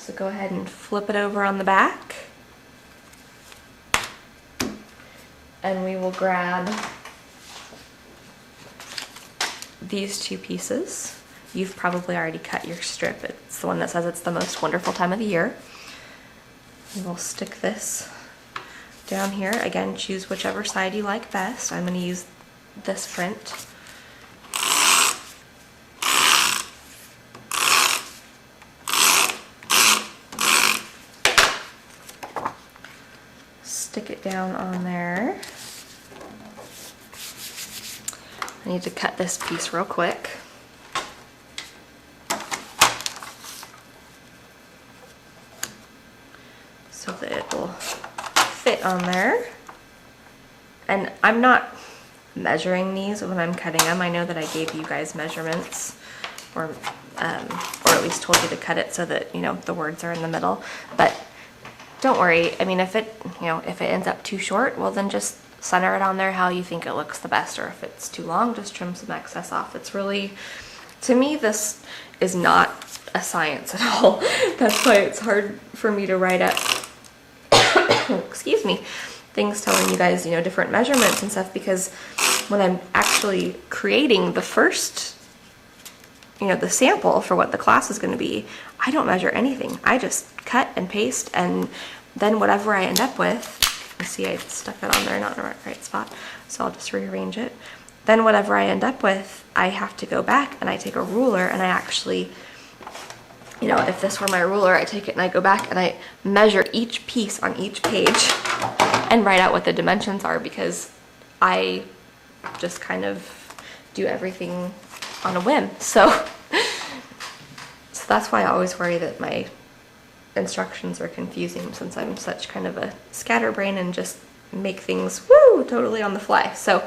So go ahead and flip it over on the back. And we will grab these two pieces. You've probably already cut your strip. It's the one that says it's the most wonderful time of the year. We'll stick this down here. Again, choose whichever side you like best. I'm going to use this print. Stick it down on there. I need to cut this piece real quick. So that it will fit on there. And I'm not measuring these when I'm cutting them. I know that I gave you guys measurements, or at least told you to cut it so that, you know, the words are in the middle. But don't worry. I mean, if it ends up too short, well then just center it on there how you think it looks the best, or if it's too long, just trim some excess off. It's really, to me, this is not a science at all. That's why it's hard for me to write up, excuse me, things telling you guys, you know, different measurements and stuff, because when I'm actually creating the first, you know, the sample for what the class is going to be, I don't measure anything. I just cut and paste, and then whatever I end up with, you see I stuck that on there, not in the right spot, so I'll just rearrange it. Then whatever I end up with, I have to go back and I take a ruler and I actually, you know, if this were my ruler, I take it and I go back and I measure each piece on each page and write out what the dimensions are, because I just kind of do everything on a whim. So that's why I always worry that my instructions are confusing, since I'm such kind of a scatterbrain and just make things totally on the fly. So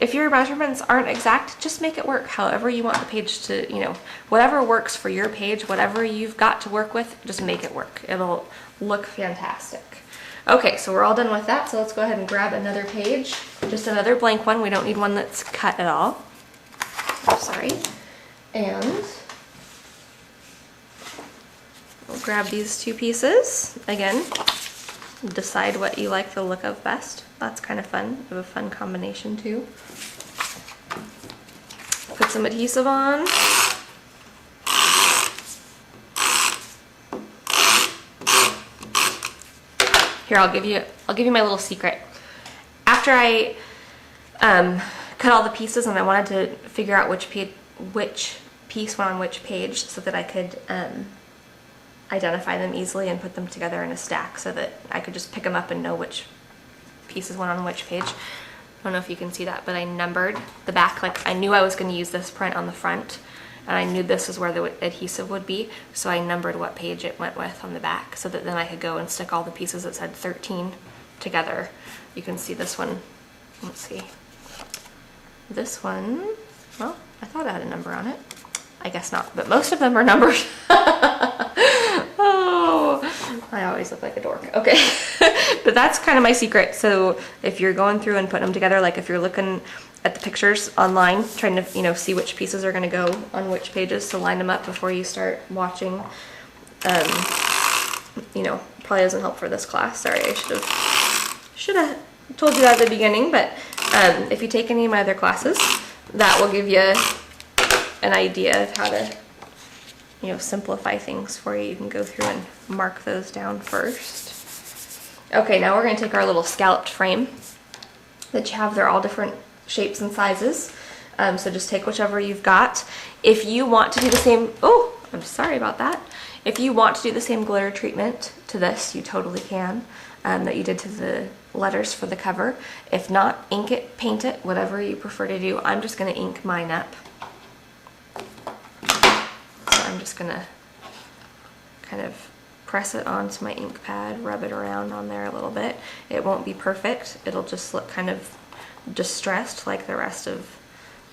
if your measurements aren't exact, just make it work however you want the page to, you know, whatever works for your page, whatever you've got to work with, just make it work. It'll look fantastic. Okay, so we're all done with that, so let's go ahead and grab another page, just another blank one. We don't need one that's cut at all. Oh, sorry. And we'll grab these two pieces. Again, decide what you like the look of best. That's kind of fun. We have a fun combination too. Put some adhesive on. Here, I'll give you my little secret. After I cut all the pieces and I wanted to figure out which piece went on which page so that I could identify them easily and put them together in a stack so that I could just pick them up and know which pieces went on which page. I don't know if you can see that, but I numbered the back. Like, I knew I was going to use this print on the front, and I knew this is where the adhesive would be, so I numbered what page it went with on the back, so that then I could go and stick all the pieces that said 13 together. You can see this one. Let's see. This one, well, I thought I had a number on it. I guess not, but most of them are numbered. Oh, I always look like a dork. Okay, but that's kind of my secret. So if you're going through and putting them together, like if you're looking at the pictures online, trying to, you know, see which pieces are going to go on which pages, so line them up before you start watching. You know, probably doesn't help for this class. Sorry, I should have told you that at the beginning, but if you take any of my other classes, that will give you an idea of how to, you know, simplify things for you. You can go through and mark those down first. Okay, now we're going to take our little scalloped frame that you have. They're all different shapes and sizes, so just take whichever you've got. If you want to do the same, oh, I'm sorry about that. If you want to do the same glitter treatment to this, you totally can, that you did to the letters for the cover. If not, ink it, paint it, whatever you prefer to do. I'm just going to ink mine up. So I'm just going to kind of press it onto my ink pad, rub it around on there a little bit. It won't be perfect. It'll just look kind of distressed like the rest of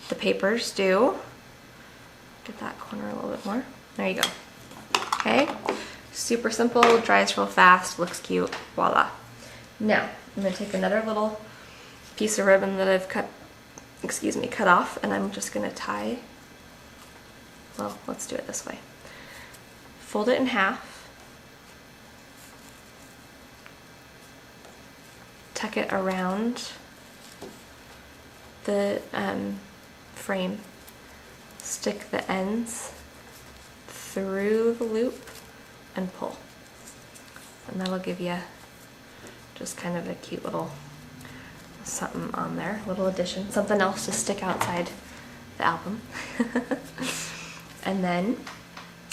the papers do. Get that corner a little bit more. There you go. Okay, super simple, dries real fast, looks cute, voila. Now, I'm going to take another little piece of ribbon that I've cut off, and I'm just going to tie, well, let's do it this way. Fold it in half, tuck it around the frame. Stick the ends through the loop and pull. And that'll give you just kind of a cute little something on there, little addition, something else to stick outside the album. And then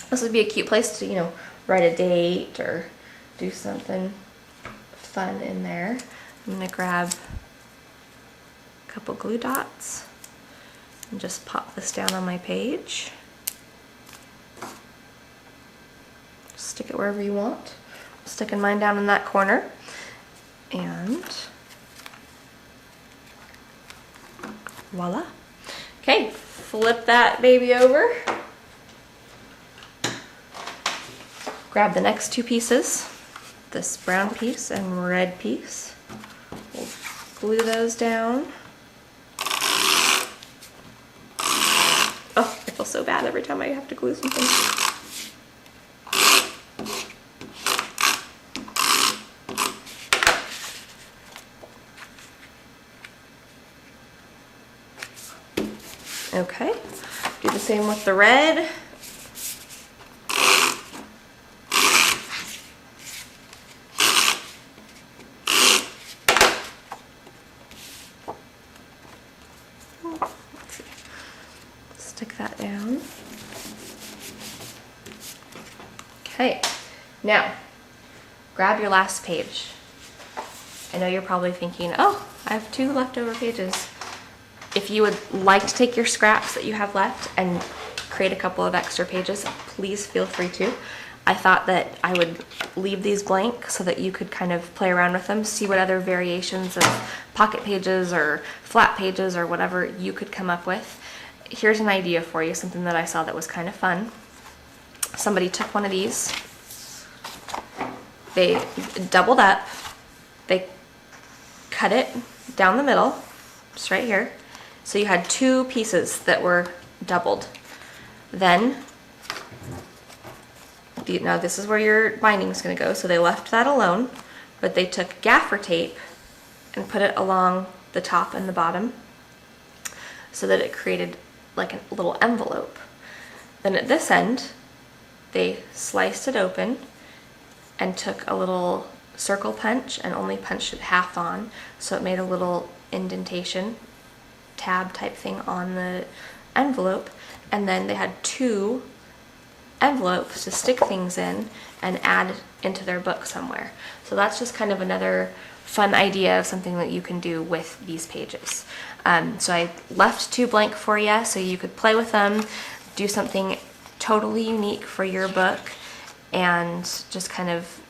this would be a cute place to, you know, write a date or do something fun in there. I'm gonna grab a couple glue dots and just pop this down on my page. Stick it wherever you want. I'm sticking mine down in that corner. And voila. Okay, flip that baby over. Grab the next two pieces, this brown piece and red piece. We'll glue those down. Oh, I feel so bad every time I have to glue something. Okay, do the same with the red. Let's see. Stick that down. Okay, now grab your last page. I know you're probably thinking, oh, I have 2 leftover pages. If you would like to take your scraps that you have left and create a couple of extra pages, please feel free to. I thought that I would leave these blank so that you could kind of play around with them, see what other variations of pocket pages or flat pages or whatever you could come up with. Here's an idea for you, something that I saw that was kind of fun. Somebody took one of these, they doubled up, they cut it down the middle, just right here. So you had 2 pieces that were doubled. Then, now this is where your binding is going to go, so they left that alone, but they took gaffer tape and put it along the top and the bottom so that it created like a little envelope. Then at this end, they sliced it open and took a little circle punch and only punched it half on, so it made a little indentation tab type thing on the envelope. And then they had 2 envelopes to stick things in and add into their book somewhere. So that's just kind of another fun idea of something that you can do with these pages. So I left 2 blank for you so you could play with them, do something totally unique for your book, and just kind of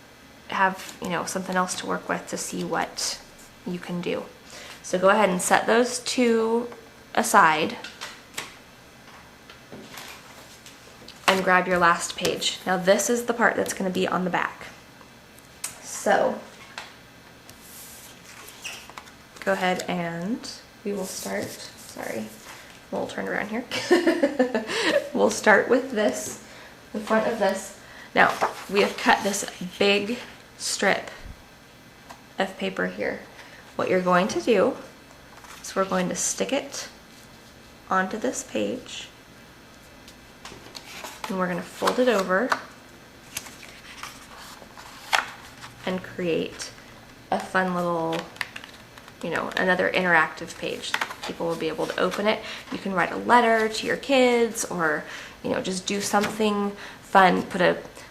have, you know, something else to work with to see what you can do. So go ahead and set those 2 aside and grab your last page. Now this is the part that's going to be on the back. So go ahead and we will start, sorry, we'll turn around here. We'll start with this, the front of this. Now we have cut this big strip of paper here. What you're going to do is we're going to stick it onto this page and we're going to fold it over and create a fun little, you know, another interactive page. People will be able to open it. You can write a letter to your kids, or, you know, just do something fun.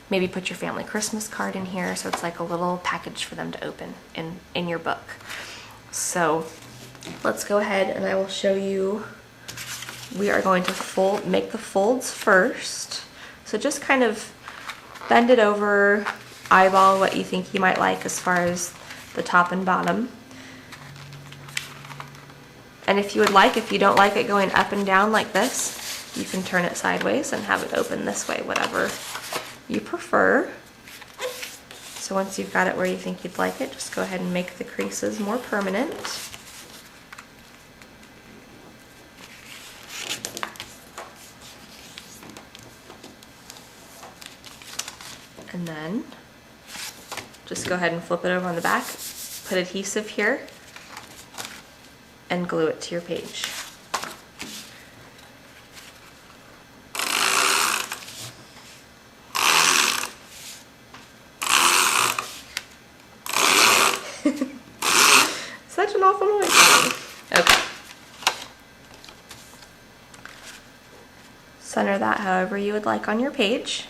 Maybe put your family Christmas card in here, so it's like a little package for them to open in your book. So let's go ahead and I will show you. We are going to make the folds first. So just kind of bend it over, eyeball what you think you might like as far as the top and bottom. And if you would like, if you don't like it going up and down like this, you can turn it sideways and have it open this way, whatever you prefer. So once you've got it where you think you'd like it, just go ahead and make the creases more permanent. And then just go ahead and flip it over on the back, put adhesive here and glue it to your page. Such an awful noise. Okay. Center that however you would like on your page.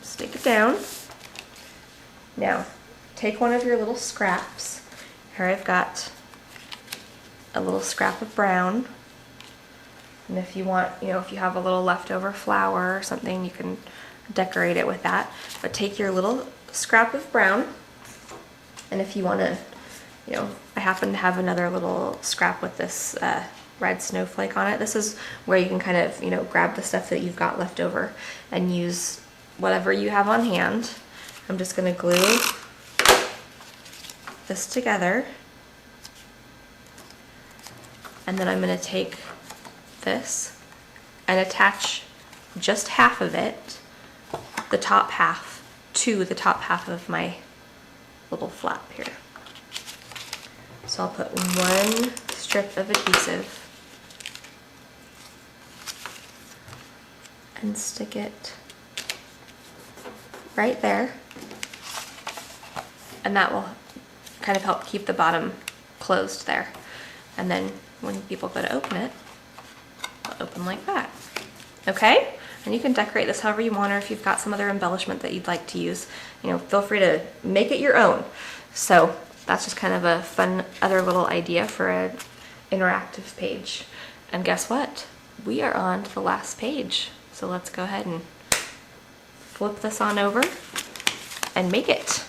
Stick it down. Now, take one of your little scraps. Here I've got a little scrap of brown. And if you want, if you have a little leftover flour or something, you can decorate it with that. But take your little scrap of brown. And if you want to, I happen to have another little scrap with this red snowflake on it. This is where you can kind of, grab the stuff that you've got left over and use whatever you have on hand. I'm just going to glue this together. And then I'm going to take this and attach just half of it, the top half, to the top half of my little flap here. So I'll put one strip of adhesive and stick it right there, and that will kind of help keep the bottom closed there. And then when people go to open it, it'll open like that. Okay? And you can decorate this however you want, or if you've got some other embellishment that you'd like to use, feel free to make it your own. So that's just kind of a fun other little idea for an interactive page. And guess what? We are on to the last page. So let's go ahead and flip this on over and make it.